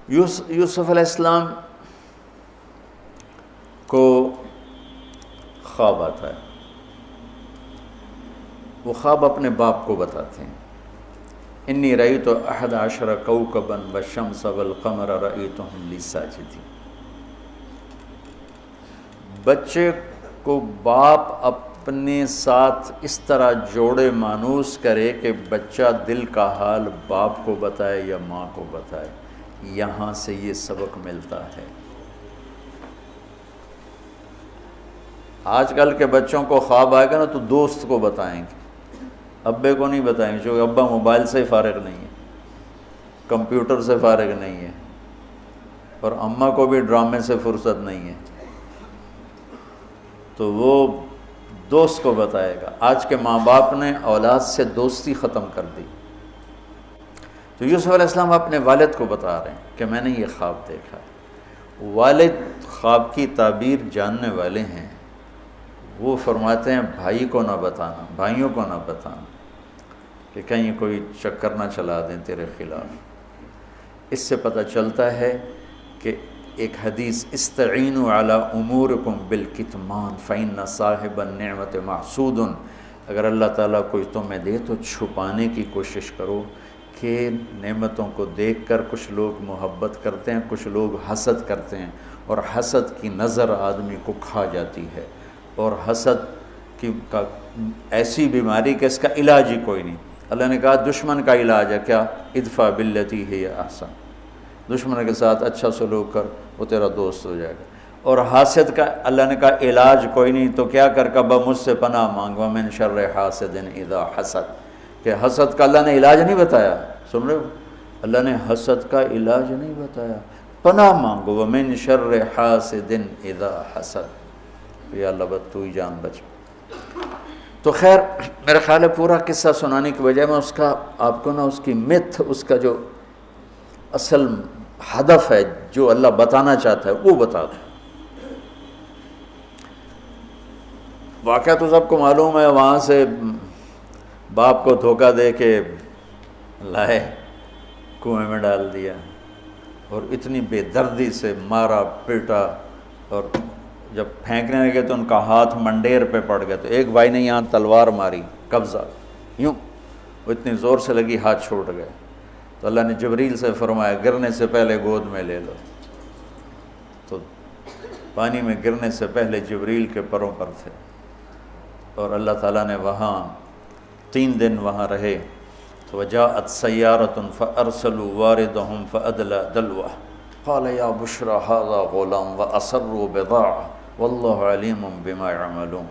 یوسف علیہ السلام کو خواب آتا ہے، وہ خواب اپنے باپ کو بتاتے ہیں، انی رأیت 11 کوکبا والشمس والقمر رأیتهم لی ساجدین۔ بچے کو باپ اپنے ساتھ اس طرح جوڑے مانوس کرے کہ بچہ دل کا حال باپ کو بتائے یا ماں کو بتائے، یہاں سے یہ سبق ملتا ہے۔ آج کل کے بچوں کو خواب آئے گا نا تو دوست کو بتائیں گے، ابے کو نہیں بتائیں گے، کیونکہ ابا موبائل سے فارغ نہیں ہے، کمپیوٹر سے فارغ نہیں ہے، اور اماں کو بھی ڈرامے سے فرصت نہیں ہے، تو وہ دوست کو بتائے گا۔ آج کے ماں باپ نے اولاد سے دوستی ختم کر دی۔ تو یوسف علیہ السلام اپنے والد کو بتا رہے ہیں کہ میں نے یہ خواب دیکھا۔ والد خواب کی تعبیر جاننے والے ہیں، وہ فرماتے ہیں بھائی کو نہ بتانا، بھائیوں کو نہ بتانا، کہ کہیں کوئی چکر نہ چلا دیں تیرے خلاف۔ اس سے پتہ چلتا ہے کہ ایک حدیث استعینوا علی امورکم بالکتمان فإن صاحب النعمت محسود، اگر اللہ تعالیٰ کوئی تمہیں دے تو چھپانے کی کوشش کرو، کہ نعمتوں کو دیکھ کر کچھ لوگ محبت کرتے ہیں، کچھ لوگ حسد کرتے ہیں، اور حسد کی نظر آدمی کو کھا جاتی ہے، اور حسد کا ایسی بیماری کہ اس کا علاج ہی کوئی نہیں۔ اللہ نے کہا دشمن کا علاج ہے کیا؟ ادفع باللتی ہی احسن، دشمن کے ساتھ اچھا سلوک کر، وہ تیرا دوست ہو جائے گا۔ اور حاسد کا اللہ نے کہا علاج کوئی نہیں، تو کیا کر کبا مجھ سے پناہ مانگ، ومن شر حاسد اذا حسد، کہ حسد کا اللہ نے علاج نہیں بتایا، سن رہے ہو؟ اللہ نے حسد کا علاج نہیں بتایا، پناہ مانگو، ومن شر حاسد اذا حسد، یا اللہ بس تو ہی جان بچ۔ تو خیر میرا خیال ہے پورا قصہ سنانے کی بجائے میں اس کا آپ کو نا اس کی متھ، اس کا جو اصل ہدف ہے جو اللہ بتانا چاہتا ہے وہ بتا دوں۔ واقعہ تو سب کو معلوم ہے، وہاں سے باپ کو دھوکہ دے کے لائے، کنویں میں ڈال دیا، اور اتنی بے دردی سے مارا پیٹا، اور جب پھینکنے لگے تو ان کا ہاتھ منڈیر پہ پڑ گیا، تو ایک بھائی نے یہاں تلوار ماری، قبضہ یوں، وہ اتنی زور سے لگی ہاتھ چھوٹ گئے، تو اللہ نے جبریل سے فرمایا گرنے سے پہلے گود میں لے لو، تو پانی میں گرنے سے پہلے جبریل کے پروں پر تھے، اور اللہ تعالیٰ نے وہاں 3 دن وہاں رہے۔ تو وجاءت سیارۃ فارسلوا واردہم فادلی دلوہ قال یا بشری ھذا غلام واسروا بضاعہ واللہ علیم بما یعملون۔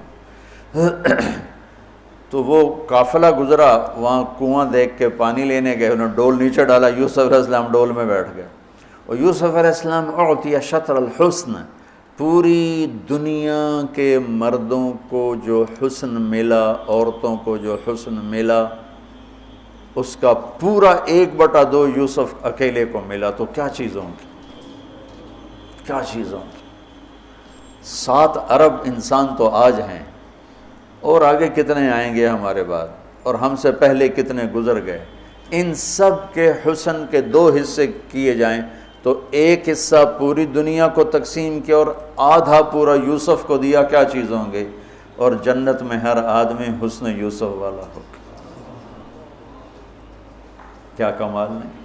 تو وہ قافلہ گزرا، وہاں کنواں دیکھ کے پانی لینے گئے، انہوں نے ڈول نیچے ڈالا، یوسف علیہ السلام ڈول میں بیٹھ گئے، اور یوسف علیہ السلام اعطی شطر الحسن، پوری دنیا کے مردوں کو جو حسن ملا، عورتوں کو جو حسن ملا، اس کا پورا 1/2 یوسف اکیلے کو ملا، تو کیا چیزوں کی، کیا چیزوں کی۔ 7 ارب انسان تو آج ہیں، اور آگے کتنے آئیں گے ہمارے بعد، اور ہم سے پہلے کتنے گزر گئے۔ ان سب کے حسن کے 2 حصے کیے جائیں تو 1 حصہ پوری دنیا کو تقسیم کیا اور آدھا پورا یوسف کو دیا، کیا چیز ہوں گے؟ اور جنت میں ہر آدمی حسن یوسف والا ہوگا، کیا کمال نہیں۔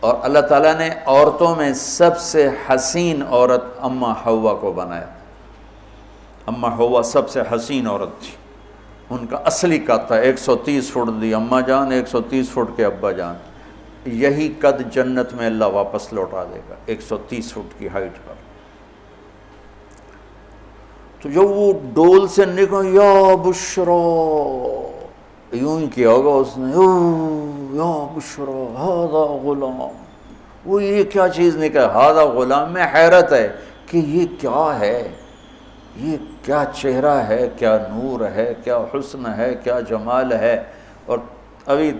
اور اللہ تعالیٰ نے عورتوں میں سب سے حسین عورت اماں حوا کو بنایا، اماں حوا سب سے حسین عورت تھی، ان کا اصلی قد تھا 130 فٹ دی اماں جان، 130 فٹ کے ابا جان، یہی قد جنت میں اللہ واپس لوٹا دے گا 130 فٹ کی ہائٹ پر۔ تو جب وہ ڈول سے نکل یا بشرا، یوں ہی کیا ہوگا اس نے، یا بشرا ھذا غلام، وہ یہ کیا چیز نکلا، ھذا غلام، میں حیرت ہے کہ یہ کیا ہے، یہ کیا چہرہ ہے، کیا نور ہے، کیا حسن ہے، کیا جمال ہے۔ اور ابھی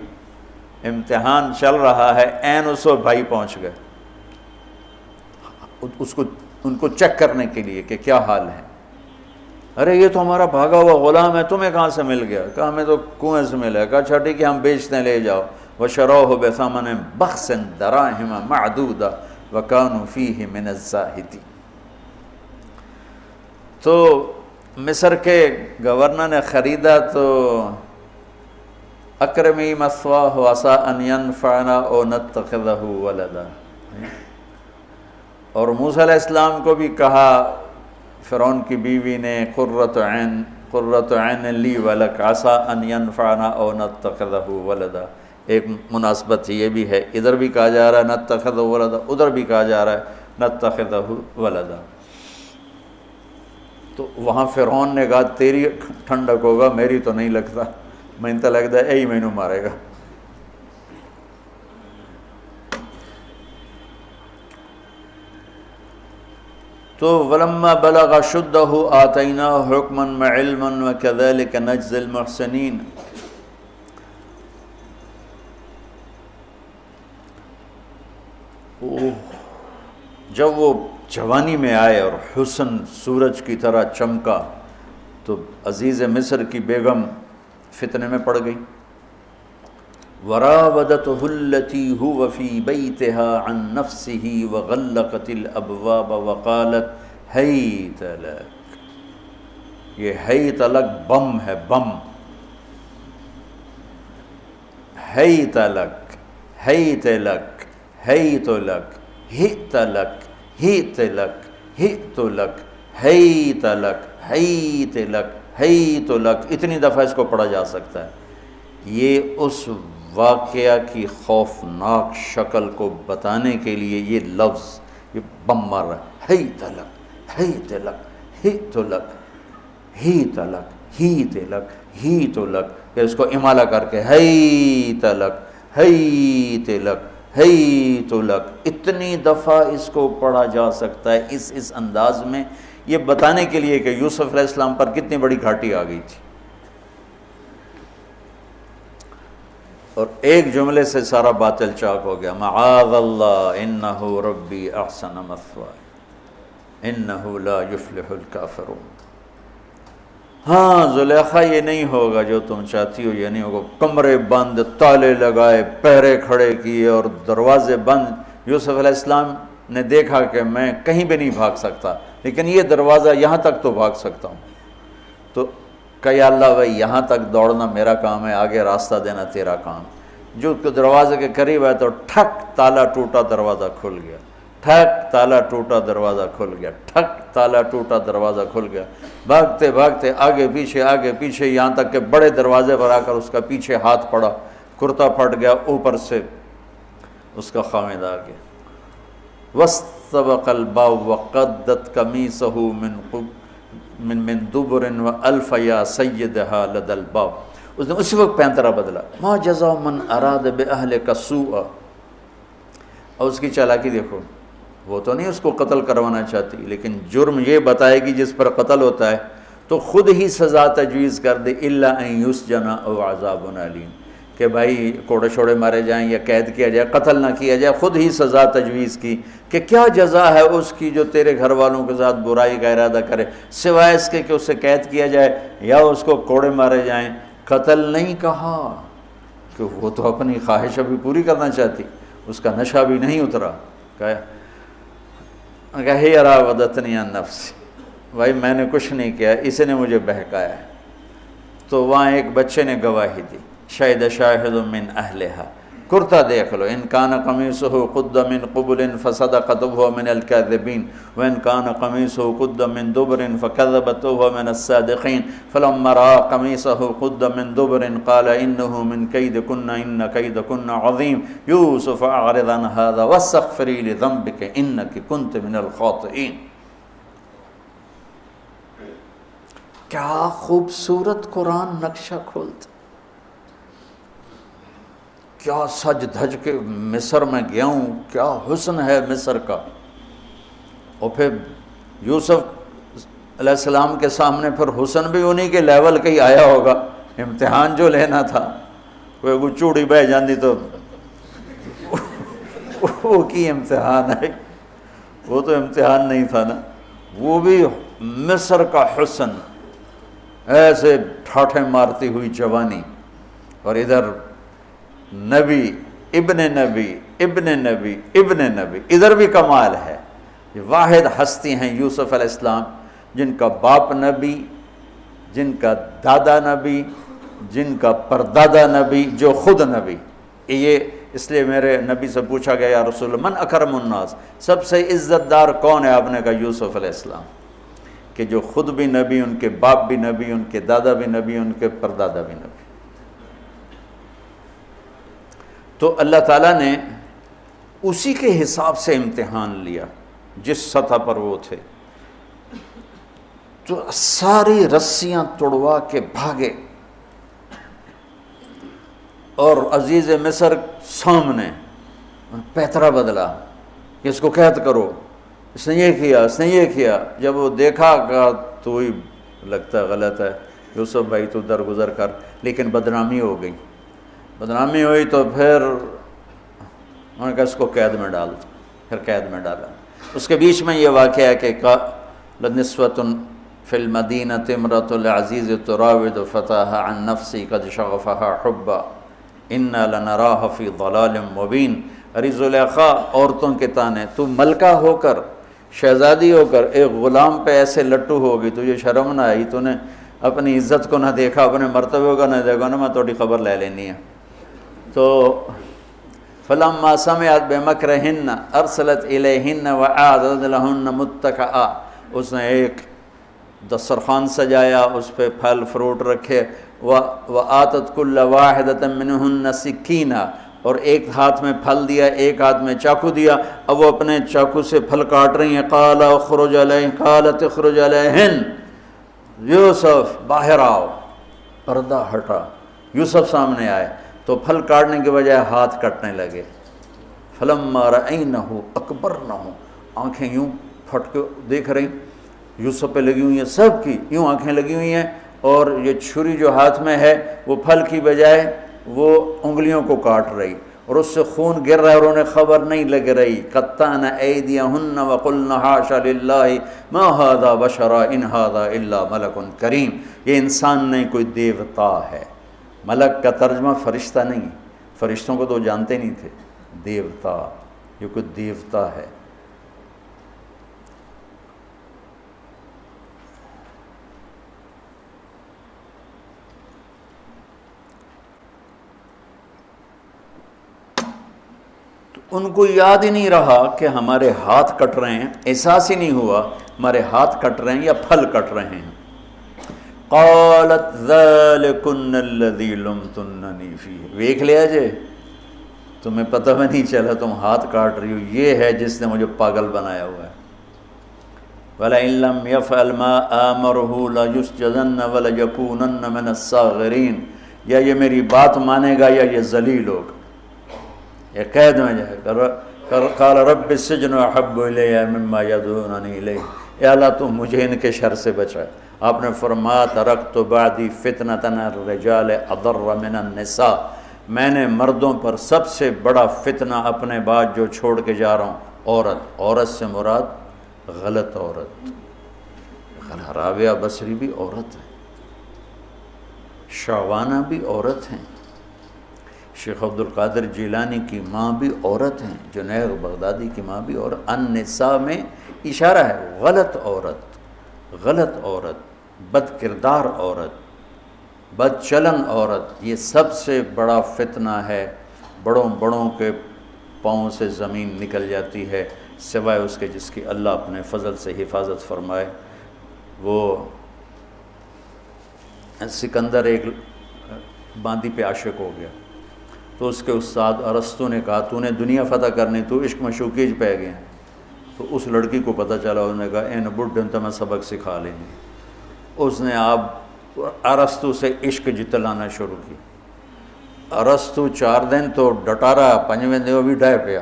امتحان چل رہا ہے، عین اس وقت بھائی پہنچ گئے ان کو چیک کرنے کے لیے کہ کیا حال ہے۔ ارے یہ تو ہمارا بھاگا ہوا غلام ہے، تمہیں کہاں سے مل گیا؟ کہا ہمیں تو کنویں سے ملا ہے۔ کہا اچھا ٹھیک ہے ہم بیچتے ہیں، لے جاؤ۔ وشروه بثمن بخس دراهم معدودہ وكانوا فيه من الزاہدین۔ تو مصر کے گورنر نے خریدا تو اکرمی مثواہ عسیٰ ان ینفعنا او نتخذہ ولدا، اور موسیٰ علیہ السلام کو بھی کہا فرعون کی بیوی نے قرۃ عین لی ولک عسیٰ ان ینفعنا او نتخذہ ولدا۔ ایک مناسبت یہ بھی ہے، ادھر بھی کہا جا رہا ہے نتخذہ ولدا، ادھر بھی کہا جا رہا ہے نتخذہ ولدا۔ تو وہاں فرعون نے کہا تیری ٹھنڈک ہوگا، میری تو نہیں لگتا، میں تو لگتا ہے میں نو مارے گا۔ تو ولما بلغ شدہ آتیناہ حکما وعلما وکذلک نجزی المحسنین۔ جب وہ جوانی میں آئے اور حسن سورج کی طرح چمکا تو عزیز مصر کی بیگم فتنے میں پڑ گئی۔ وراودته التي هو في بيتها عن نفسه وغلقت الابواب وقالت هيت لك۔ یہ ہیت لک بم ہے، بم، ہیت لک، ہیت لک، ہیت لک، ہیت لک، ہیت لک، ہیت لک، ہیت لک، ہیت لک، ہیت لک، اتنی دفعہ اس کو پڑھا جا سکتا ہے۔ یہ اس واقعہ کی خوفناک شکل کو بتانے کے لیے یہ لفظ، یہ بم مار رہا ہے، ہیت لک، ہیت لک، ہیت لک، ہیت لک، ہیت لک، ہیت لک، کہ اس کو امالہ کر کے ہیت لک، ہیت لک، ہیت لک، اتنی دفعہ اس کو پڑھا جا سکتا ہے اس انداز میں، یہ بتانے کے لیے کہ یوسف علیہ السلام پر کتنی بڑی گھاٹی آ گئی تھی۔ اور ایک جملے سے سارا باطل چاک ہو گیا، معاذ اللہ انہ ربی احسن مثوایا انہ لا یفلح الکافرون۔ ہاں زلیخا یہ نہیں ہوگا جو تم چاہتی ہو، یہ نہیں ہوگا۔ کمرے بند، تالے لگائے، پہرے کھڑے کیے اور دروازے بند۔ یوسف علیہ السلام نے دیکھا کہ میں کہیں بھی نہیں بھاگ سکتا، لیکن یہ دروازہ یہاں تک تو بھاگ سکتا ہوں۔ تو کہ یا اللہ بھائی یہاں تک دوڑنا میرا کام ہے، آگے راستہ دینا تیرا کام۔ جو دروازے کے قریب ہے تو ٹھک تالا ٹوٹا، دروازہ کھل گیا، ٹھک تالا ٹوٹا، دروازہ کھل گیا، ٹھک تالا ٹوٹا، دروازہ کھل گیا۔ بھاگتے بھاگتے آگے پیچھے یہاں تک کہ بڑے دروازے پر آ کر اس کا پیچھے ہاتھ پڑا، کرتا پھٹ گیا، اوپر سے اس کا خامد آ گیا۔ وَاسْتَبَقَ الْبَابُ وَقَدَّتْ قَمِيصَهُ من دبر وَأَلْفَ يَا سَيِّدَهَا لَدَى الْبَابِ۔ اس نے اسی وقت پینترا بدلا، ما جزاء من اراد بأہلک سوءا۔ اور اس کی چالاکی دیکھو، وہ تو نہیں اس کو قتل کروانا چاہتی، لیکن جرم یہ بتائے گی جس پر قتل ہوتا ہے تو خود ہی سزا تجویز کر دے، الا ان یسجن او عذاب علیم، کہ بھائی کوڑے شوڑے مارے جائیں یا قید کیا جائے، قتل نہ کیا جائے، خود ہی سزا تجویز کی کہ کیا جزا ہے اس کی جو تیرے گھر والوں کے ساتھ برائی کا ارادہ کرے، سوائے اس کے کہ اسے قید کیا جائے یا اس کو کوڑے مارے جائیں۔ قتل نہیں کہا کہ وہ تو اپنی خواہش ابھی پوری کرنا چاہتی، اس کا نشہ بھی نہیں اترا۔ کہا ہی راودتنی عن نفسی، بھائی میں نے کچھ نہیں کیا، اسے نے مجھے بہکایا ہے۔ تو وہاں ایک بچے نے گواہی دی، شاہد شاہد من اہلہا، کرتا دیکھ لو، ان کان قمیصہ قد من قبل فصدقت وهو من الكاذبین وان کان قمیصہ قد من دبر فکذبت وهو من الصادقین فلما رأى قمیصہ قد من دبر قال انه من کیدکن ان کیدکن عظیم یوسف اعرض عن هذا واستغفری لذنبک انک کنت من الخاطئین۔ کیا خوبصورت قرآن نقشہ کھولتا، کیا سج دھج کے مصر میں گیا ہوں، کیا حسن ہے مصر کا۔ اور پھر یوسف علیہ السلام کے سامنے پھر حسن بھی انہی کے لیول کا ہی آیا ہوگا، امتحان جو لینا تھا، کوئی چوڑی بہ جاندی تو وہ کی امتحان ہے، وہ تو امتحان نہیں تھا نا، وہ بھی مصر کا حسن، ایسے ٹھاٹھے مارتی ہوئی جوانی، اور ادھر نبی ابن نبی ابن نبی ابن نبی، ادھر بھی کمال ہے۔ یہ واحد ہستی ہیں یوسف علیہ السلام جن کا باپ نبی، جن کا دادا نبی، جن کا پردادا نبی، جو خود نبی۔ یہ اس لیے میرے نبی سے پوچھا گیا یا رسول اللہ من اکرم الناس، سب سے عزت دار کون ہے؟ آپ نے کہا یوسف علیہ السلام، کہ جو خود بھی نبی، ان کے باپ بھی نبی، ان کے دادا بھی نبی، ان کے پردادا بھی نبی۔ تو اللہ تعالیٰ نے اسی کے حساب سے امتحان لیا جس سطح پر وہ تھے، تو ساری رسیاں توڑوا کے بھاگے، اور عزیز مصر سامنے پیترا بدلا کہ اس کو قید کرو، اس نے یہ کیا، اس نے یہ کیا۔ جب وہ دیکھا کہ تو ہی لگتا ہے غلط ہے، یوسف بھائی تو درگزر کر، لیکن بدنامی ہو گئی، بدنامی ہوئی تو پھر انہوں نے کہا اس کو قید میں ڈال دو، پھر قید میں ڈالا۔ اس کے بیچ میں یہ واقعہ ہے کہ لنسوۃ فی المدینۃ امرأۃ العزیز تراود فتاها عن نفسی قد شغفها حبا انا لنراها فی ضلال مبین۔ ارے زلیخا، عورتوں کے تانے، تو ملکہ ہو کر، شہزادی ہو کر ایک غلام پہ ایسے لٹو ہوگی، تجھے شرم نہ آئی؟ تو نے اپنی عزت کو نہ دیکھا، اپنے مرتبے کو نہ دیکھا، نا میں تھوڑی خبر لے لینی ہے۔ تو فلما سمعت بمکرہن ارسلت الیہن وأعدت لہن متکئا، اس نے ایک دسترخوان سجایا، اس پہ پھل فروٹ رکھے، وآتت کل واحدۃ منہن سکینہ، اور ایک ہاتھ میں پھل دیا، ایک ہاتھ میں چاقو دیا۔ اب وہ اپنے چاقو سے پھل کاٹ رہی ہیں۔ قال اخرج علیہن، قالت اخرج علیہن، یوسف باہر آؤ۔ پردہ ہٹا، یوسف سامنے آئے تو پھل کاٹنے کے بجائے ہاتھ کٹنے لگے۔ فلما رأینہ اکبرنہ، آنکھیں یوں پھٹ کے دیکھ رہی، یوسف پہ لگی ہوئی ہیں، سب کی یوں آنکھیں لگی ہوئی ہیں، اور یہ چھری جو ہاتھ میں ہے وہ پھل کی بجائے وہ انگلیوں کو کاٹ رہی، اور اس سے خون گر رہا ہے، اور انہیں خبر نہیں لگ رہی۔ قطعن ایدیہن وقلن حاشا للہ ما ھذا بشرا ان ھذا الا ملک کریم۔ یہ انسان نہیں، کوئی دیوتا ہے۔ ملک کا ترجمہ فرشتہ نہیں، فرشتوں کو تو جانتے نہیں تھے، دیوتا، یہ کوئی دیوتا ہے۔ ان کو یاد ہی نہیں رہا کہ ہمارے ہاتھ کٹ رہے ہیں، احساس ہی نہیں ہوا ہمارے ہاتھ کٹ رہے ہیں یا پھل کٹ رہے ہیں۔ قالت ذالکن الذی لمتننی فیہ، دیکھ لیا جے، تمہیں پتہ بھی نہیں چلا تم ہاتھ کاٹ رہی ہو، یہ ہے جس نے مجھے پاگل بنایا ہوا ہے۔ وَلَئِن لَّمْ يَفْعَلْ مَا آمَرُهُ لَيُسْجَنَّ وَلَيَكُونَنَّ مِنَ الصَّاغِرِينَ، یا یہ میری بات مانے گا یا یہ ذلیل ہوگا، یہ قید میں جائے گا۔ قال رب السجن احب الی مما یدعوننی الیہ، اے اللہ تو مجھے ان کے شر سے بچا۔ آپ نے فرمایا ترکت بعدی فتنة الرجال اضر من النساء، میں نے مردوں پر سب سے بڑا فتنہ اپنے بعد جو چھوڑ کے جا رہا ہوں عورت۔ عورت سے مراد غلط عورت، رابعہ بصری بھی عورت ہے، شعوانہ بھی عورت ہیں، شیخ عبد القادر جیلانی کی ماں بھی عورت ہیں، جنید بغدادی کی ماں بھی عورت۔ النساء میں اشارہ ہے غلط عورت، غلط عورت، بد کردار عورت، بد چلن عورت، یہ سب سے بڑا فتنہ ہے۔ بڑوں بڑوں کے پاؤں سے زمین نکل جاتی ہے سوائے اس کے جس کی اللہ اپنے فضل سے حفاظت فرمائے۔ وہ سکندر ایک باندی پہ عاشق ہو گیا، تو اس کے استاد ارسطو نے کہا تو نے دنیا فتح کرنی، تو عشق مشوقی پہ گئے۔ تو اس لڑکی کو پتہ چلا، انہوں نے کہا این بڈھن تو میں سبق سکھا لیں گے۔ اس نے آپ ارسطو سے عشق جتلانا شروع کی۔ ارسطو 4 دن تو ڈٹا رہا، 5ویں دن وہ بھی ڈھائے پیا۔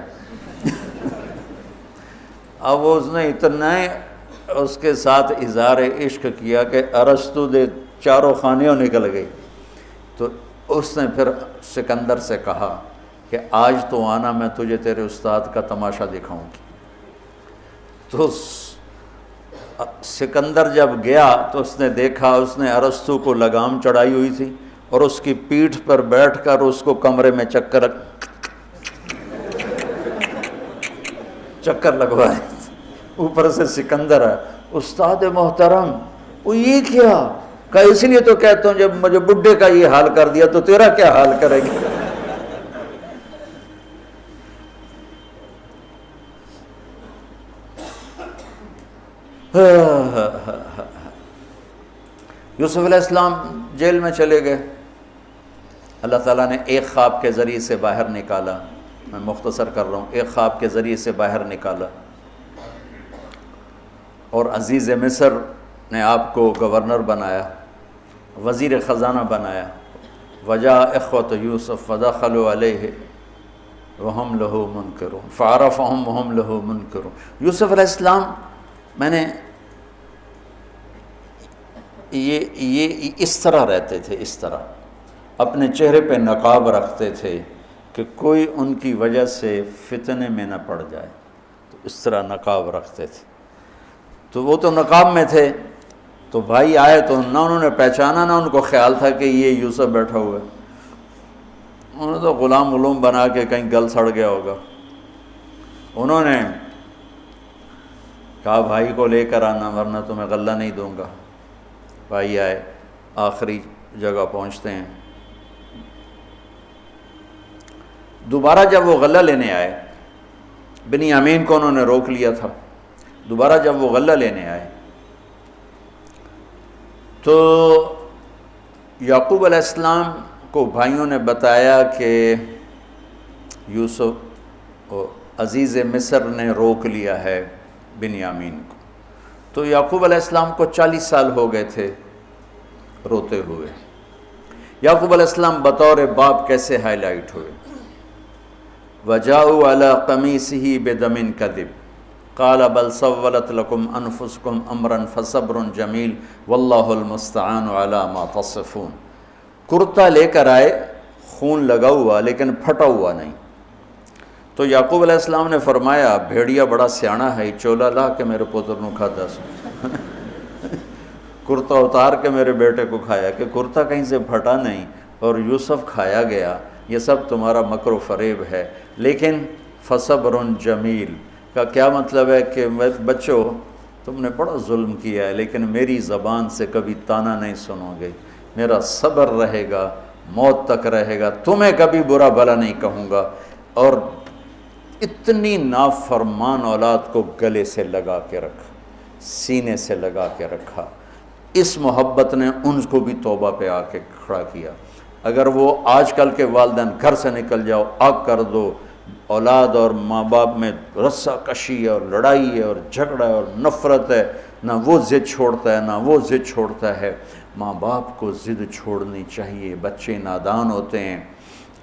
اب اس نے اتنا اس کے ساتھ اظہار عشق کیا کہ ارسطو دے چاروں خانیوں نکل گئی۔ تو اس نے پھر سکندر سے کہا کہ آج تو آنا، میں تجھے تیرے استاد کا تماشا دکھاؤں گی۔ تو سکندر جب گیا تو اس نے دیکھا، اس نے ارسطو کو لگام چڑھائی ہوئی تھی، اور اس کی پیٹھ پر بیٹھ کر اس کو کمرے میں چکر لگوائے. اوپر سے سکندر ہے. استاد محترم وہ یہ کیا؟ کہ اس لیے تو کہتا ہوں جب مجھے بڈھے کا یہ حال کر دیا تو تیرا کیا حال کرے گی؟ یوسف علیہ السلام جیل میں چلے گئے. اللہ تعالیٰ نے ایک خواب کے ذریعے سے باہر نکالا. میں مختصر کر رہا ہوں. ایک خواب کے ذریعے سے باہر نکالا اور عزیز مصر نے آپ کو گورنر بنایا، وزیر خزانہ بنایا. وجاء اخوۃ یوسف فدخلوا علیہ وہم لہ منکرون فعرفہم وہم لہ منکرون. یوسف علیہ السلام میں نے یہ اس طرح رہتے تھے، اس طرح اپنے چہرے پہ نقاب رکھتے تھے کہ کوئی ان کی وجہ سے فتنے میں نہ پڑ جائے. تو اس طرح نقاب رکھتے تھے. تو وہ تو نقاب میں تھے. تو بھائی آئے تو نہ انہوں نے پہچانا، نہ ان کو خیال تھا کہ یہ یوسف بیٹھا ہوا ہے. انہوں نے تو غلام بنا کے کہیں گل سڑ گیا ہوگا. انہوں نے کہا بھائی کو لے کر آنا ورنہ تمہیں غلہ نہیں دوں گا. بھائی آئے، آخری جگہ پہنچتے ہیں. دوبارہ جب وہ غلہ لینے آئے، بنیامین کو انہوں نے روک لیا تھا. دوبارہ جب وہ غلہ لینے آئے تو یعقوب علیہ السلام کو بھائیوں نے بتایا کہ یوسف عزیز مصر نے روک لیا ہے بنیامین کو. تو یعقوب علیہ السلام کو 40 سال ہو گئے تھے روتے ہوئے. یعقوب علیہ السلام بطور باپ کیسے ہائی لائٹ ہوئے. وَجَاءُوا عَلَىٰ قَمِيصِهِ بِدَمٍ كَذِبٍ قَالَ بَلْ سَوَّلَتْ لَكُمْ أَنفُسُكُمْ أَمْرًا فَصَبْرٌ جَمِيلٌ وَاللَّهُ الْمُسْتَعَانُ عَلَىٰ مَا تَصِفُونَ. کرتا لے کر آئے، خون لگا ہوا لیکن پھٹا ہوا نہیں. تو یعقوب علیہ السلام نے فرمایا بھیڑیا بڑا سیانا ہے، چولا لا کے میرے پوتر نو کھاتا سو. کرتا اتار کے میرے بیٹے کو کھایا کہ کرتا کہیں سے پھٹا نہیں اور یوسف کھایا گیا. یہ سب تمہارا مکر و فریب ہے. لیکن فصبر جمیل کا کیا مطلب ہے کہ بچوں تم نے بڑا ظلم کیا ہے لیکن میری زبان سے کبھی تانا نہیں سنو گے. میرا صبر رہے گا، موت تک رہے گا. تمہیں کبھی برا بھلا نہیں کہوں گا. اور اتنی نافرمان اولاد کو گلے سے لگا کے رکھا، سینے سے لگا کے رکھا. اس محبت نے ان کو بھی توبہ پہ آ کے کھڑا کیا. اگر وہ آج کل کے والدین گھر سے نکل جاؤ، آگ کر دو، اولاد اور ماں باپ میں رسہ کشی ہے اور لڑائی ہے اور جھگڑا ہے اور نفرت ہے، نہ وہ ضد چھوڑتا ہے نہ وہ ضد چھوڑتا ہے. ماں باپ کو ضد چھوڑنی چاہیے. بچے نادان ہوتے ہیں،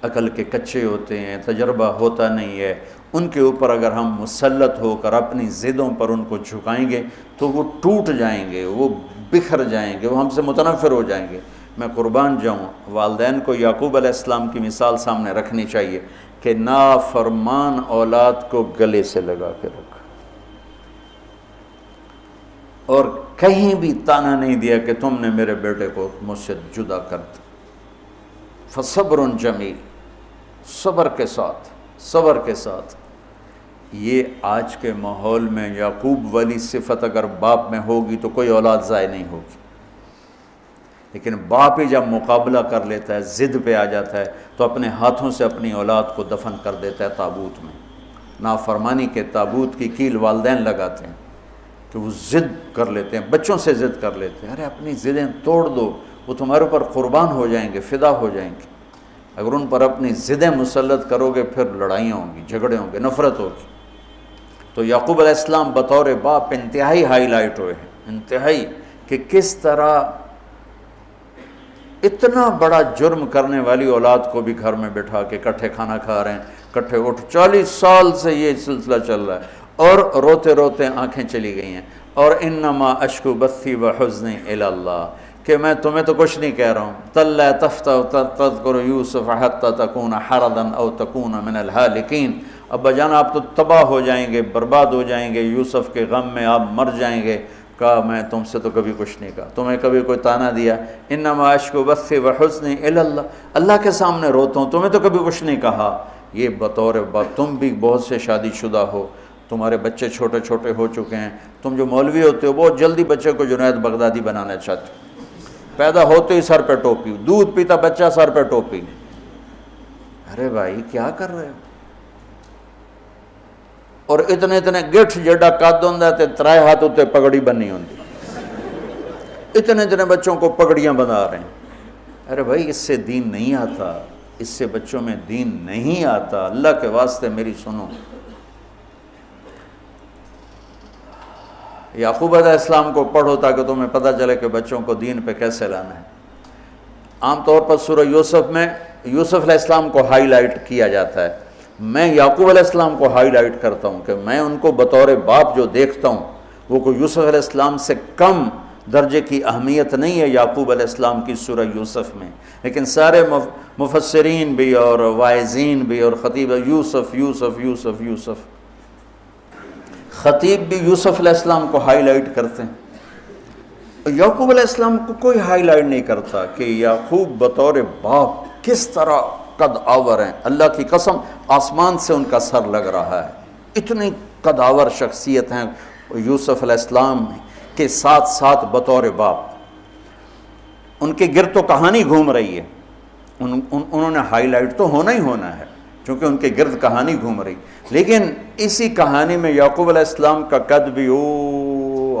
عقل کے کچے ہوتے ہیں، تجربہ ہوتا نہیں ہے. ان کے اوپر اگر ہم مسلط ہو کر اپنی ضدوں پر ان کو جھکائیں گے تو وہ ٹوٹ جائیں گے، وہ بکھر جائیں گے، وہ ہم سے متنفر ہو جائیں گے. میں قربان جاؤں، والدین کو یعقوب علیہ السلام کی مثال سامنے رکھنی چاہیے کہ نافرمان اولاد کو گلے سے لگا کے رکھا اور کہیں بھی تانا نہیں دیا کہ تم نے میرے بیٹے کو مجھ سے جدا کر دیا. فصبر جمیل، صبر کے ساتھ، صبر کے ساتھ. یہ آج کے ماحول میں یعقوب والی صفت اگر باپ میں ہوگی تو کوئی اولاد ضائع نہیں ہوگی. لیکن باپ ہی جب مقابلہ کر لیتا ہے، ضد پہ آ جاتا ہے تو اپنے ہاتھوں سے اپنی اولاد کو دفن کر دیتا ہے تابوت میں. نافرمانی کے تابوت کی کیل والدین لگاتے ہیں کہ وہ ضد کر لیتے ہیں، بچوں سے ضد کر لیتے ہیں. ارے اپنی ضدیں توڑ دو، وہ تمہارے اوپر قربان ہو جائیں گے، فدا ہو جائیں گے. اگر ان پر اپنی ضدیں مسلط کرو گے پھر لڑائیاں ہوں گی، جھگڑے ہوں گے، نفرت ہوگی. تو یعقوب علیہ السلام بطور باپ انتہائی ہائی لائٹ ہوئے ہیں، انتہائی، کہ کس طرح اتنا بڑا جرم کرنے والی اولاد کو بھی گھر میں بٹھا کے کٹھے کھانا کھا رہے ہیں، کٹھے اٹھ. 40 سال سے یہ سلسلہ چل رہا ہے اور روتے روتے آنکھیں چلی گئی ہیں. اور انما اشکو بثی وحزنی الی اللہ، کہ میں تمہیں تو کچھ نہیں کہہ رہا ہوں. تَلَّا تَفْتَوْ تَذْكُرُ يُوسُفَ حَتَّى تَكُونَ حَرَضًا أَوْ تَكُونَ مِنَ الْهَالِكِينَ. ابا جان آپ تو تباہ ہو جائیں گے، برباد ہو جائیں گے، یوسف کے غم میں آپ مر جائیں گے. کہا میں تم سے تو کبھی کچھ نہیں کہا، تمہیں کبھی کوئی تانا دیا؟ انما اشکو بثی وحزنی الی اللہ، اللہ کے سامنے روتا ہوں، تمہیں تو کبھی کچھ نہیں کہا۔ یہ بطور باپ، تم بھی بہت سے شادی شدہ ہو، تمہارے بچے چھوٹے چھوٹے ہو چکے ہیں، تم جو مولوی ہوتے ہو بہت جلدی بچے کو جنید بغدادی بنانا چاہتے ہو، پیدا ہوتے ہی سر پہ ٹوپی، دودھ پیتا بچہ سر پہ ٹوپی۔ ارے بھائی کیا کر رہے ہو؟ اور اتنے گٹھ جڑا قد ہوندا تے ترائے ہاتھ اتنے پگڑی بننی ہوندی، اتنے بچوں کو پگڑیاں بنا رہے ہیں۔ ارے بھائی اس سے دین نہیں آتا، اس سے بچوں میں دین نہیں آتا، اللہ کے واسطے میری سنو۔ یعقوب علیہ السلام کو پڑھو تاکہ تمہیں پتہ چلے کہ بچوں کو دین پہ کیسے لانا ہے۔ عام طور پر سورہ یوسف میں یوسف علیہ السلام کو ہائی لائٹ کیا جاتا ہے، میں یعقوب علیہ السلام کو ہائی لائٹ کرتا ہوں کہ میں ان کو بطور باپ جو دیکھتا ہوں وہ کوئی یوسف علیہ السلام سے کم درجے کی اہمیت نہیں ہے یعقوب علیہ السلام کی سورہ یوسف میں، لیکن سارے مفسرین بھی اور واعظین بھی اور خطیب یوسف یوسف یوسف یوسف، خطیب بھی یوسف علیہ السلام کو ہائی لائٹ کرتے ہیں۔ یعقوب علیہ السلام کو کوئی ہائی لائٹ نہیں کرتا کہ یعقوب بطور باپ کس طرح قد آور ہیں، اللہ کی قسم آسمان سے ان کا سر لگ رہا ہے، اتنی قد آور شخصیت ہیں یوسف علیہ السلام کے ساتھ ساتھ بطور باپ۔ ان کے گرد تو کہانی گھوم رہی ہے، انہوں نے ہائی لائٹ تو ہونا ہی ہونا ہے چونکہ ان کے گرد کہانی گھوم رہی، لیکن اسی کہانی میں یعقوب علیہ السلام کا قد بھی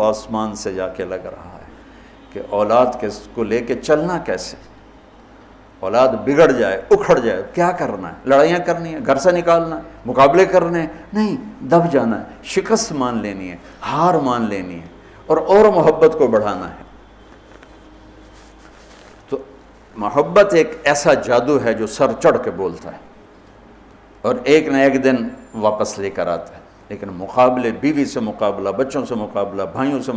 آسمان سے جا کے لگ رہا ہے کہ اولاد کو لے کے چلنا کیسے، اولاد بگڑ جائے اکھڑ جائے کیا کرنا ہے؟ لڑائیاں کرنی ہے، گھر سے نکالنا ہے، مقابلے کرنے ہیں؟ نہیں، دب جانا ہے، شکست مان لینی ہے، ہار مان لینی ہے اور محبت کو بڑھانا ہے۔ تو محبت ایک ایسا جادو ہے جو سر چڑھ کے بولتا ہے اور ایک نہ ایک دن واپس لے کر آتا ہے، لیکن مقابلے، بیوی سے مقابلہ، بچوں سے مقابلہ، بھائیوں سے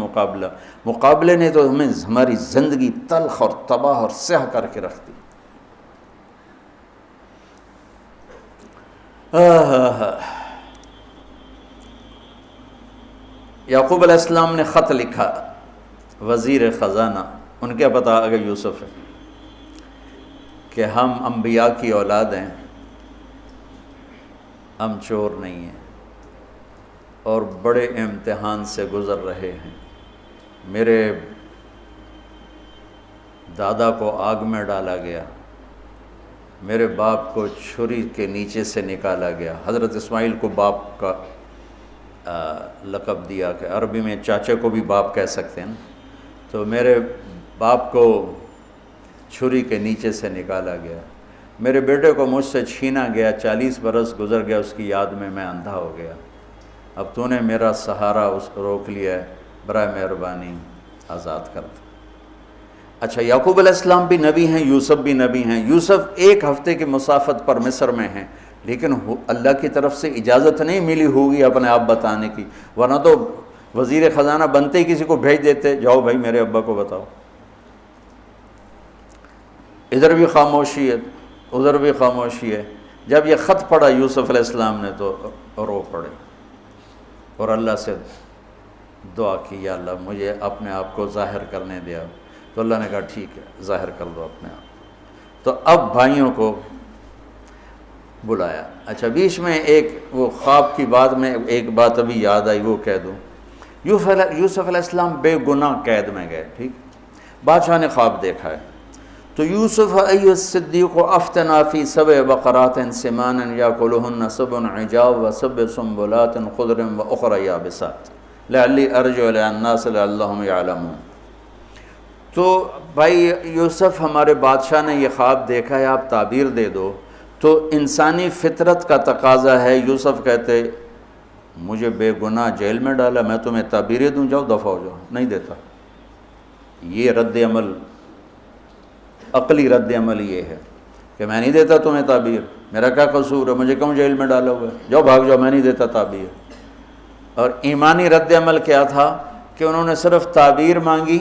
مقابلے نے تو ہمیں ہماری زندگی تلخ اور تباہ اور سیاہ کر کے رکھ دی۔ یعقوب علیہ السلام نے خط لکھا وزیر خزانہ، ان کے پتہ اگر یوسف ہے، کہ ہم انبیاء کی اولاد ہیں، ہم چور نہیں ہیں اور بڑے امتحان سے گزر رہے ہیں۔ میرے دادا کو آگ میں ڈالا گیا، میرے باپ کو چھری کے نیچے سے نکالا گیا۔ حضرت اسماعیل کو باپ کا لقب دیا کہ عربی میں چاچے کو بھی باپ کہہ سکتے ہیں، تو میرے باپ کو چھری کے نیچے سے نکالا گیا، میرے بیٹے کو مجھ سے چھینا گیا، 40 برس گزر گیا، اس کی یاد میں اندھا ہو گیا، اب تو نے میرا سہارا روک لیا ہے، برائے مہربانی آزاد کر دو۔ اچھا، یعقوب علیہ السلام بھی نبی ہیں، یوسف بھی نبی ہیں۔ یوسف 1 ہفتے کی مسافت پر مصر میں ہیں، لیکن اللہ کی طرف سے اجازت نہیں ملی ہوگی اپنے آپ بتانے کی، ورنہ تو وزیر خزانہ بنتے ہی کسی کو بھیج دیتے، جاؤ بھائی میرے ابا کو بتاؤ۔ ادھر بھی خاموشی ہے، ادھر بھی خاموشی ہے۔ جب یہ خط پڑھا یوسف علیہ السلام نے تو رو پڑے اور اللہ سے دعا کی، یا اللہ مجھے اپنے آپ کو ظاہر کرنے دیا۔ تو اللہ نے کہا ٹھیک ہے، ظاہر کر دو اپنے آپ۔ تو اب بھائیوں کو بلایا۔ اچھا، بیچ میں ایک وہ خواب کی بات میں ایک بات ابھی یاد آئی، وہ کہہ دوں۔ یوسف علیہ السلام بے گناہ قید میں گئے، ٹھیک، بادشاہ نے خواب دیکھا ہے، تو یوسف ایھا الصدیق افتنا فی 7 بقرات سمان یاکلہن 7 عجاف و7 سنبلات خضر واخر یابسات لعلی ارجع الی الناس لعلہم یعلمون۔ تو بھائی یوسف، ہمارے بادشاہ نے یہ خواب دیکھا ہے، آپ تعبیر دے دو۔ تو انسانی فطرت کا تقاضا ہے، یوسف کہتے مجھے بے گناہ جیل میں ڈالا، میں تمہیں تعبیریں دوں، جاؤ دفع ہو جاؤ، نہیں دیتا۔ یہ رد عمل، عقلی رد عمل یہ ہے کہ میں نہیں دیتا تمہیں تعبیر، میرا کیا قصور ہے، مجھے کیوں جیل میں ڈالا ہوا ہے، جاؤ بھاگ جاؤ، میں نہیں دیتا تعبیر۔ اور ایمانی رد عمل کیا تھا کہ انہوں نے صرف تعبیر مانگی،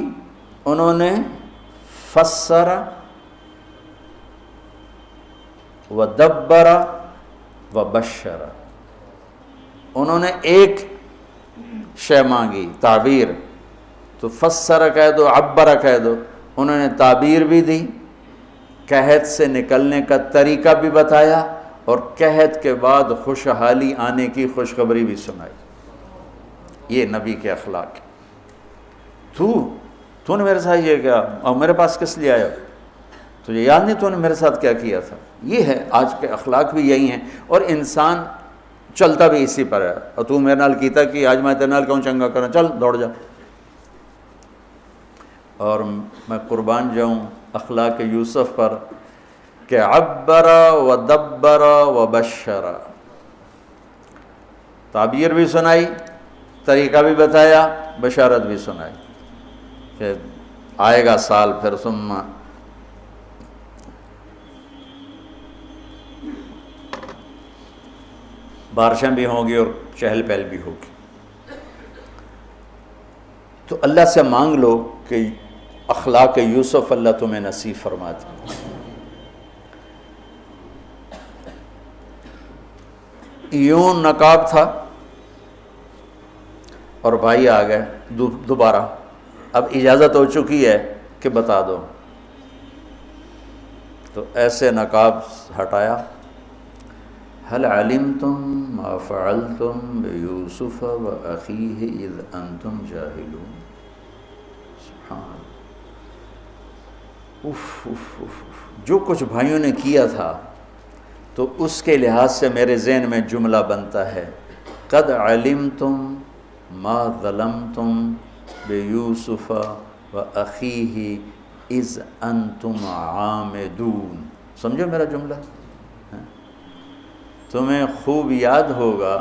انہوں نے فسر ودبر وبشر، انہوں نے ایک شے مانگی تعبیر، تو فسر کہہ دو، عبر کہہ دو، انہوں نے تعبیر بھی دی، قحط سے نکلنے کا طریقہ بھی بتایا، اور قحط کے بعد خوشحالی آنے کی خوشخبری بھی سنائی۔ یہ نبی کے اخلاق۔ تو نے میرے ساتھ یہ کیا، اور میرے پاس کس لیے آیا؟ تجھے یاد نہیں تو نے میرے ساتھ کیا کیا تھا؟ یہ ہے آج کے اخلاق بھی یہی ہیں، اور انسان چلتا بھی اسی پر ہے۔ اور تو میرے نال کیتا کہ آج میں تیرے نال کیوں چنگا کرنا، چل دوڑ جا۔ اور میں قربان جاؤں اخلاق یوسف پر کہ عبر و دبر و بشر، تعبیر بھی سنائی، طریقہ بھی بتایا، بشارت بھی سنائی کہ آئے گا سال پھر، ثم بارشیں بھی ہوں گی اور چہل پہل بھی ہوگی۔ تو اللہ سے مانگ لو کہ اخلاق یوسف اللہ تمہیں نصیب فرما دے۔ یوں نقاب تھا اور بھائی آ گئے دوبارہ، اب اجازت ہو چکی ہے کہ بتا دو، تو ایسے نقاب ہٹایا، هل علمتم ما فعلتم بيوسف وأخيه إذ أنتم جاهلون۔ سبحان اللہ، جو کچھ بھائیوں نے کیا تھا تو اس کے لحاظ سے میرے ذہن میں جملہ بنتا ہے، قد علمتم ما ظلمتم بیوسف وأخیہ اذ انتم عامدون۔ سمجھو میرا جملہ؟ تمہیں خوب یاد ہوگا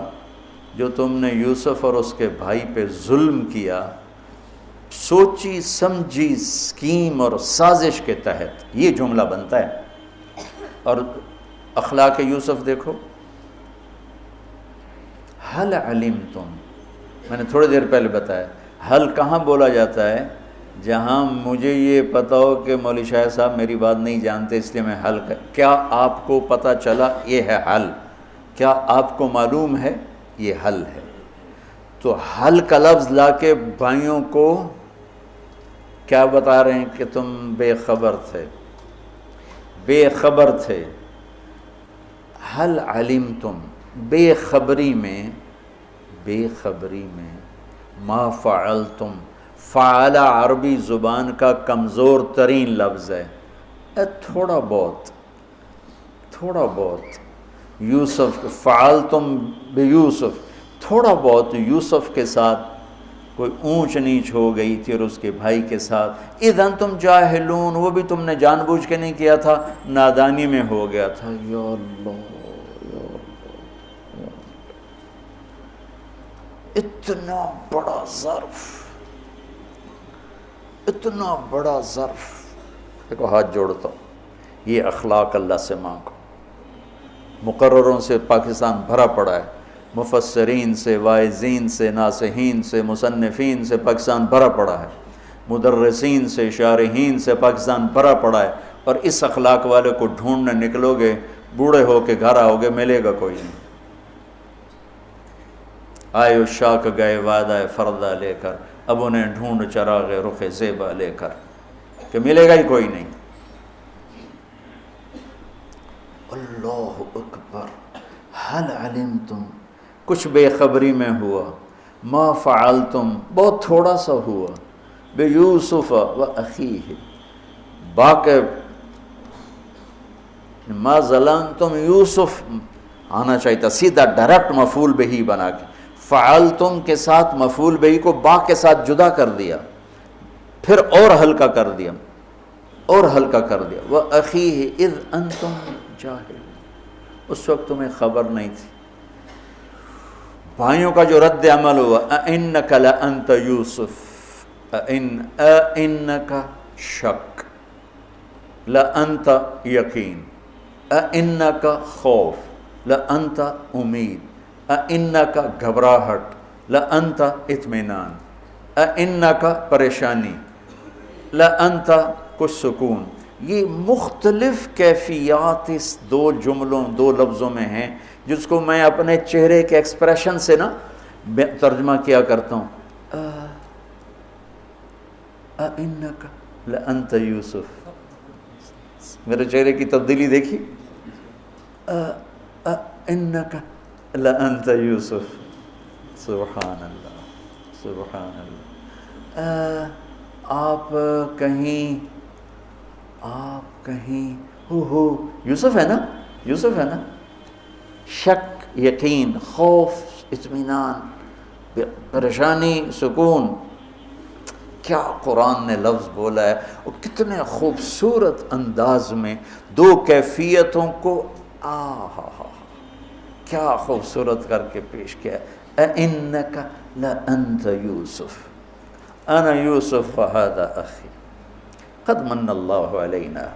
جو تم نے یوسف اور اس کے بھائی پہ ظلم کیا، سوچی سمجھی اسکیم اور سازش کے تحت، یہ جملہ بنتا ہے۔ اور اخلاق یوسف دیکھو، حل علمتم، میں نے تھوڑی دیر پہلے بتایا، حل کہاں بولا جاتا ہے؟ جہاں مجھے یہ پتہ ہو کہ مولوی شاہ صاحب میری بات نہیں جانتے اس لیے میں حل کیا آپ کو پتہ چلا؟ یہ ہے حل۔ کیا آپ کو معلوم ہے؟ یہ حل ہے۔ تو حل کا لفظ لا کے بھائیوں کو کیا بتا رہے ہیں کہ تم بے خبر تھے، بے خبر تھے۔ حل علمتم، بے خبری میں ما فعلتم، فعل عربی زبان کا کمزور ترین لفظ ہے، تھوڑا بہت یوسف، فعلتم بیوسف، تھوڑا بہت یوسف کے ساتھ کوئی اونچ نیچ ہو گئی تھی اور اس کے بھائی کے ساتھ، اذ انتم جاہلون، وہ بھی تم نے جان بوجھ کے نہیں کیا تھا، نادانی میں ہو گیا تھا۔ یا اللہ، اتنا بڑا ظرف، دیکھو ہاتھ جوڑتا ہوں، یہ اخلاق اللہ سے مانگو۔ مقرروں سے پاکستان بھرا پڑا ہے، مفسرین سے، واعظین سے، ناصحین سے، مصنفین سے پاکستان بھرا پڑا ہے، مدرسین سے، شارحین سے پاکستان بھرا پڑا ہے، اور اس اخلاق والے کو ڈھونڈنے نکلو گے، بوڑھے ہو کے گھر آؤ گے، ملے گا کوئی نہیں۔ آئے اشاق گئے وعدہ فردہ لے کر، اب انہیں ڈھونڈ چراغ رخ زیبا لے کر، کہ ملے گا ہی کوئی نہیں۔ اللہ اکبر، حل علمتم، کچھ بے خبری میں ہوا، ما فعلتم، بہت تھوڑا سا ہوا، بیوسف و اخیہ، باقی ما ظلمتم، یوسف آنا چاہیے تھا سیدھا ڈائریکٹ مفعول بہی بنا کے، فعلتم کے ساتھ مفعول بہی کو با کے ساتھ جدا کر دیا، پھر اور ہلکا کر دیا، وَأَخِيهِ اِذْ أَنْتُمْ جَاهِلُونَ، اس وقت تمہیں خبر نہیں تھی۔ بھائیوں کا جو رد عمل ہوا، أَإِنَّكَ لَأَنْتَ يُوسف، أَإِنَّكَ شک، لَأَنْتَ یقین، أَإِنَّكَ خوف، لَأَنْتَ امید، أَإِنَّكَ گھبراہٹ، لَأَنْتَ اطمینان، أَإِنَّكَ پریشانی، لَأَنْتَ کچھ سکون۔ یہ مختلف کیفیات اس دو جملوں، دو لفظوں میں ہیں، جس کو میں اپنے چہرے کے ایکسپریشن سے نا ترجمہ کیا کرتا ہوں۔ اِنَّكَ لَأَنْتَ یوسف. میرے چہرے کی تبدیلی دیکھی. اِنَّكَ لَأَنْتَ یوسف. سبحان اللہ سبحان اللہ. آپ کہیں ہو یوسف ہے نا، یوسف ہے نا. شک، یقین، خوف، اطمینان، پریشانی، سکون. کیا قرآن نے لفظ بولا ہے، اور کتنے خوبصورت انداز میں دو کیفیتوں کو کیا خوبصورت کر کے پیش کیا ہے. اِنَّكَ لَأَنْتَ یوسف اَنَا یوسف وَهَذَا أَخِي قَدْ مَنَّ اللَّهُ عَلَيْنَا.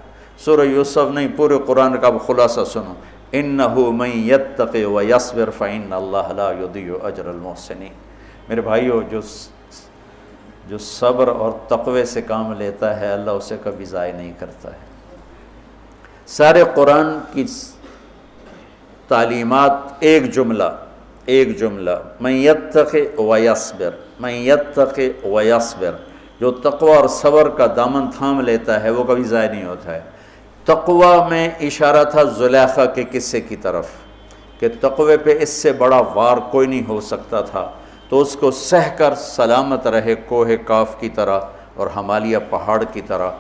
سورہ یوسف نہیں، پورے قرآن کا خلاصہ سنو. إِنَّهُ مَن يَتَّقِ وَيَصْبِرْ فَإِنَّ اللَّهَ لَا يُضِيعُ أَجْرَ الْمُحْسِنِينَ. میرے بھائیو، جو صبر اور تقوی سے کام لیتا ہے اللہ اسے کبھی ضائع نہیں کرتا ہے. سارے قرآن کی تعلیمات ایک جملہ من یتق ویصبر، من یتق ویصبر. جو تقوی اور صبر کا دامن تھام لیتا ہے وہ کبھی ضائع نہیں ہوتا ہے. تقوی میں اشارہ تھا زلیخا کے قصے کی طرف کہ تقوی پہ اس سے بڑا وار کوئی نہیں ہو سکتا تھا، تو اس کو سہ کر سلامت رہے کوہ کاف کی طرح اور ہمالیہ پہاڑ کی طرح.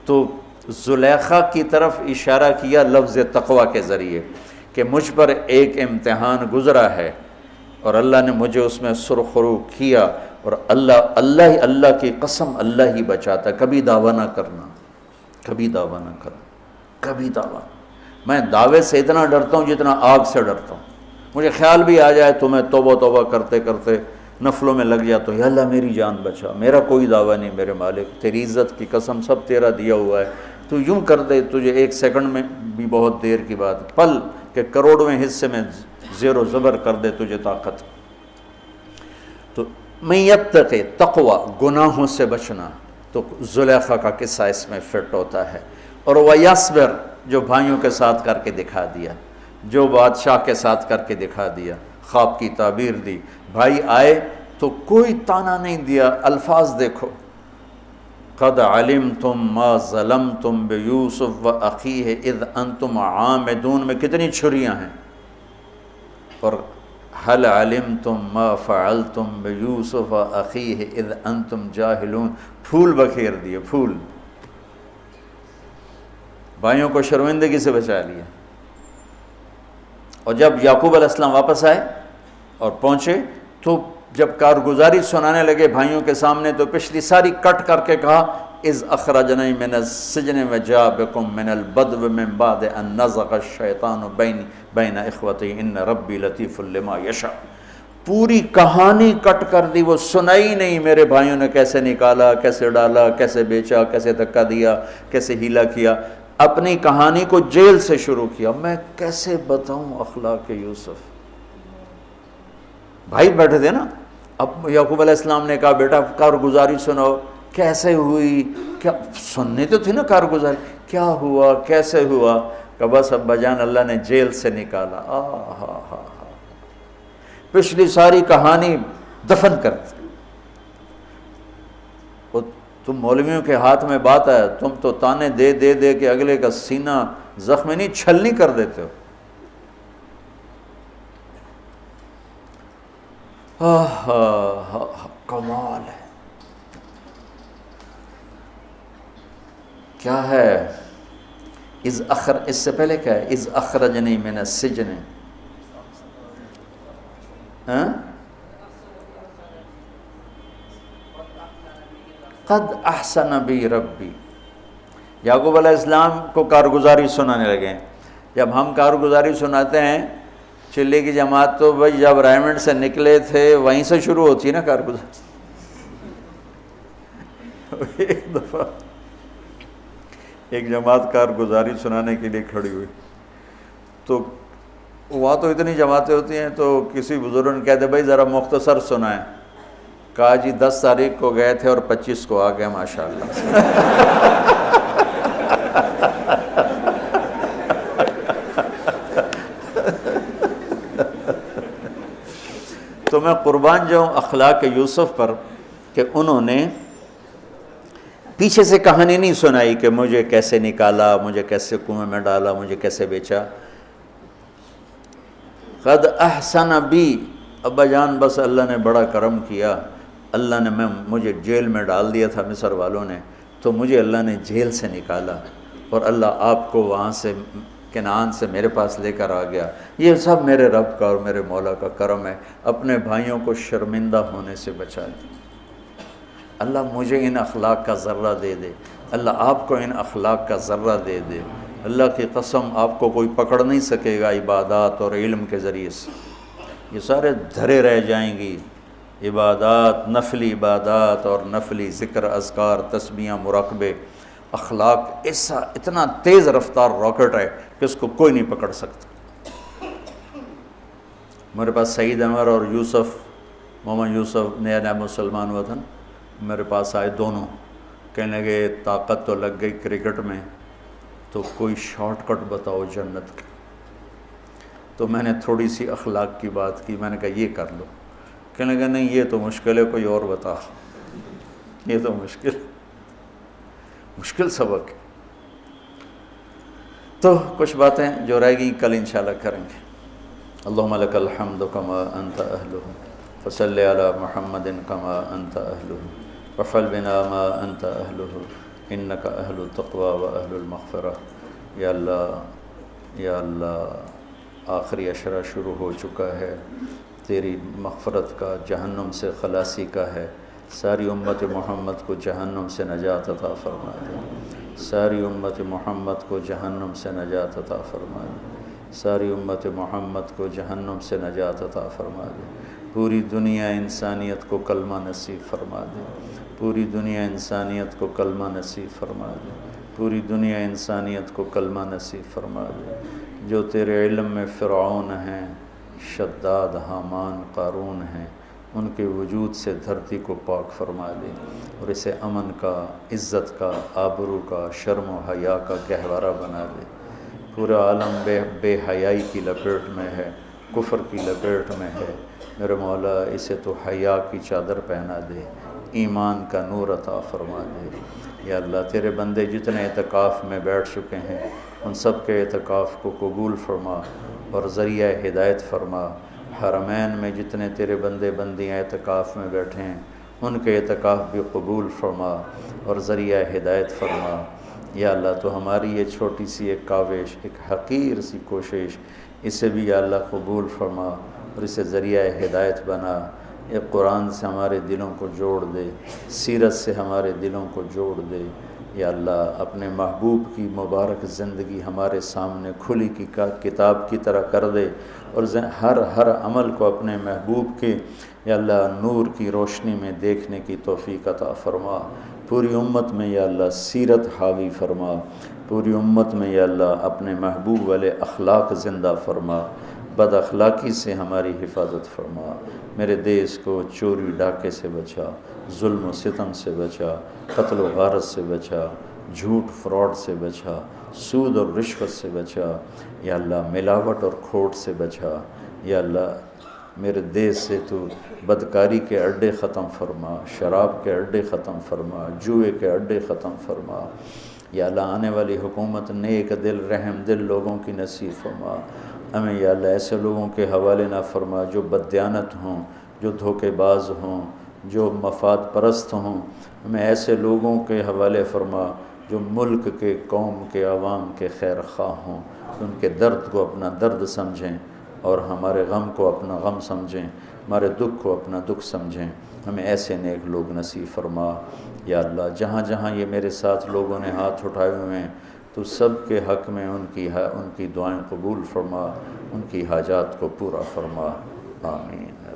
تو زلیخا کی طرف اشارہ کیا لفظ تقوی کے ذریعے کہ مجھ پر ایک امتحان گزرا ہے اور اللہ نے مجھے اس میں سرخرو کیا، اور اللہ کی قسم اللہ ہی بچاتا. کبھی دعویٰ نہ کرنا، کبھی دعویٰ نہ کرنا، کبھی دعویٰ. میں دعوے سے اتنا ڈرتا ہوں جتنا آگ سے ڈرتا ہوں. مجھے خیال بھی آ جائے تو میں توبہ کرتے کرتے نفلوں میں لگ جاتا ہوں، یا اللہ میری جان بچا، میرا کوئی دعویٰ نہیں میرے مالک، تیری عزت کی قسم سب تیرا دیا ہوا ہے، تو یوں کر دے. تجھے ایک سیکنڈ میں بھی بہت دیر کی بات، پل کہ کروڑویں حصے میں زیر و زبر کر دے تجھے طاقت. تو من یتق، تقوی، گناہوں سے بچنا. تو زلیخا کا قصہ اس میں فٹ ہوتا ہے. اور ویصبر، جو بھائیوں کے ساتھ کر کے دکھا دیا، جو بادشاہ کے ساتھ کر کے دکھا دیا، خواب کی تعبیر دی. بھائی آئے تو کوئی تانا نہیں دیا. الفاظ دیکھو، قد علمتم ما ظلمتم بیوسف واخیہ اذ انتم عامدون میں کتنی چھریاں ہیں. اور هل علمتم ما فعلتم بیوسف واخیہ اذ انتم جاہلون، پھول بکھیر دیے، پھول. بھائیوں کو شرمندگی سے بچا لیا. اور جب یعقوب علیہ السلام واپس آئے اور پہنچے تو جب کارگزاری سنانے لگے بھائیوں کے سامنے تو پچھلی ساری کٹ کر کے کہا اذ اخرجنی من السجن وجاء بکم من البدو من بعد ان نزغ الشیطان بین اخوتی ان ربی لطیف لما یشاء. پوری کہانی کٹ کر دی، وہ سنائی نہیں میرے بھائیوں نے کیسے نکالا، کیسے ڈالا، کیسے بیچا، کیسے دھکا دیا، کیسے ہیلا کیا. اپنی کہانی کو جیل سے شروع کیا. میں کیسے بتاؤں اخلاق یوسف. بھائی بیٹھے تھے نا، اب یعقوب علیہ السلام نے کہا بیٹا کارگزاری سناؤ، کیسے ہوئی، کیا سننے تو تھی نا کارگزاری، کیا ہوا، کیسے ہوا. کہ بس ابا جان اللہ نے جیل سے نکالا. پچھلی ساری کہانی دفن کر دی. تم مولویوں کے ہاتھ میں بات ہے، تم تو تانے دے دے دے کے اگلے کا سینہ زخمی نہیں چھلنی کر دیتے ہو. کمال ہے. کیا ہے اس سے پہلے کیا ہے اذ اخرجنی من السجن. قد احسن بی ربی. یعقوب علیہ السلام کو کارگزاری سنانے لگے. جب ہم کارگزاری سناتے ہیں چلے کی جماعت تو بھائی جب رائمنڈ سے نکلے تھے وہیں سے شروع ہوتی ہے نا کارگزاری. ایک دفعہ ایک جماعت کارگزاری سنانے کے لیے کھڑی ہوئی تو وہاں تو اتنی جماعتیں ہوتی ہیں تو کسی بزرگ نے کہتے بھائی ذرا مختصر سنائیں. کہا جی 10 تاریخ کو گئے تھے اور 25 کو آ گئے ماشاءاللہ. تو میں قربان جاؤں اخلاق یوسف پر کہ انہوں نے پیچھے سے کہانی نہیں سنائی کہ مجھے کیسے نکالا، مجھے کیسے کنویں میں ڈالا، مجھے کیسے بیچا۔ قد احسن بی، ابا جان بس اللہ نے بڑا کرم کیا، اللہ نے مجھے جیل میں ڈال دیا تھا مصر والوں نے، تو مجھے اللہ نے جیل سے نکالا اور اللہ آپ کو وہاں سے کنعان سے میرے پاس لے کر آ گیا۔ یہ سب میرے رب کا اور میرے مولا کا کرم ہے، اپنے بھائیوں کو شرمندہ ہونے سے بچا دیا۔ اللہ مجھے ان اخلاق کا ذرہ دے دے، اللہ آپ کو ان اخلاق کا ذرہ دے دے۔ اللہ کی قسم آپ کو کوئی پکڑ نہیں سکے گا عبادات اور علم کے ذریعے سے، یہ سارے دھرے رہ جائیں گی۔ عبادات، نفلی عبادات اور نفلی ذکر، اذکار، تسبیحاں، مراقبے، اخلاق ایسا اتنا تیز رفتار راکٹ ہے کہ اس کو کوئی نہیں پکڑ سکتا۔ میرے پاس سعید انور اور یوسف، محمد یوسف نیا نیا مسلمان ہوا تھا، میرے پاس آئے دونوں، کہنے لگے طاقت تو لگ گئی کرکٹ میں، تو کوئی شارٹ کٹ بتاؤ جنت کی۔ تو میں نے تھوڑی سی اخلاق کی بات کی، میں نے کہا یہ کر لو، کہنے لگا نہیں یہ تو مشکل ہے، کوئی اور بتا، یہ تو مشکل سبق ہے۔ تو کچھ باتیں جو رہ گئی کل انشاءاللہ کریں گے۔ اللہم لک الحمد کما انت اہلہ، فصل علی محمد کما انت اہلہ، وفعل بنا ما انت اہلہ، انک اہل التقوی و اہل المغفرہ۔ یا اللہ آخری عشرہ شروع ہو چکا ہے، تیری مغفرت کا، جہنم سے خلاصی کا ہے۔ ساری امت محمد کو جہنم سے نجات عطا فرما دے، ساری امت محمد کو جہنم سے نجات عطا فرما دے، ساری امت محمد کو جہنم سے نجات عطا فرما دے۔ پوری دنیا انسانیت کو کلمہ نصیب فرما دے، پوری دنیا انسانیت کو کلمہ نصیب فرما دے، پوری دنیا انسانیت کو کلمہ نصیب فرما دے۔ جو تیرے علم میں فرعون ہیں، شداد، حامان، قارون ہیں، ان کے وجود سے دھرتی کو پاک فرما دے اور اسے امن کا، عزت کا، آبرو کا، شرم و حیا کا گہوارہ بنا دے۔ پورا عالم بے حیائی کی لپیٹ میں ہے، کفر کی لپیٹ میں ہے، میرے مولا اسے تو حیا کی چادر پہنا دے، ایمان کا نور عطا فرما دے۔ یا اللہ تیرے بندے جتنے اعتکاف میں بیٹھ چکے ہیں ان سب کے اعتکاف کو قبول فرما اور ذریعہ ہدایت فرما۔ حرمین میں جتنے تیرے بندے بندیاں اعتکاف میں بیٹھے ہیں ان کے اعتکاف بھی قبول فرما اور ذریعہ ہدایت فرما۔ یا اللہ تو ہماری یہ چھوٹی سی ایک کاوش، ایک حقیر سی کوشش، اسے بھی یا اللہ قبول فرما اور اسے ذریعہ ہدایت بنا۔ یہ قرآن سے ہمارے دلوں کو جوڑ دے، سیرت سے ہمارے دلوں کو جوڑ دے۔ یا اللہ اپنے محبوب کی مبارک زندگی ہمارے سامنے کھلی کی کتاب کی طرح کر دے اور ہر عمل کو اپنے محبوب کے یا اللہ نور کی روشنی میں دیکھنے کی توفیق عطا فرما۔ پوری امت میں یا اللہ سیرت حاوی فرما، پوری امت میں یا اللہ اپنے محبوب والے اخلاق زندہ فرما، بد اخلاقی سے ہماری حفاظت فرما۔ میرے دیس کو چوری ڈاکے سے بچا، ظلم و ستم سے بچا، قتل و غارت سے بچا، جھوٹ فراڈ سے بچا، سود اور رشوت سے بچا، یا اللہ ملاوٹ اور کھوٹ سے بچا۔ یا اللہ میرے دیس سے تو بدکاری کے اڈے ختم فرما، شراب کے اڈے ختم فرما، جوئے کے اڈے ختم فرما۔ یا اللہ آنے والی حکومت نیک دل، رحم دل لوگوں کی نصیب فرما۔ ہمیں یا اللہ ایسے لوگوں کے حوالے نہ فرما جو بددیانت ہوں، جو دھوکے باز ہوں، جو مفاد پرست ہوں۔ ہمیں ایسے لوگوں کے حوالے فرما جو ملک کے، قوم کے، عوام کے خیر خواہ ہوں، ان کے درد کو اپنا درد سمجھیں اور ہمارے غم کو اپنا غم سمجھیں، ہمارے دکھ کو اپنا دکھ سمجھیں۔ ہمیں ایسے نیک لوگ نصیب فرما۔ یا اللہ جہاں جہاں یہ میرے ساتھ لوگوں نے ہاتھ اٹھائے ہوئے ہیں تو سب کے حق میں ان کی دعائیں قبول فرما، ان کی حاجات کو پورا فرما۔ آمین۔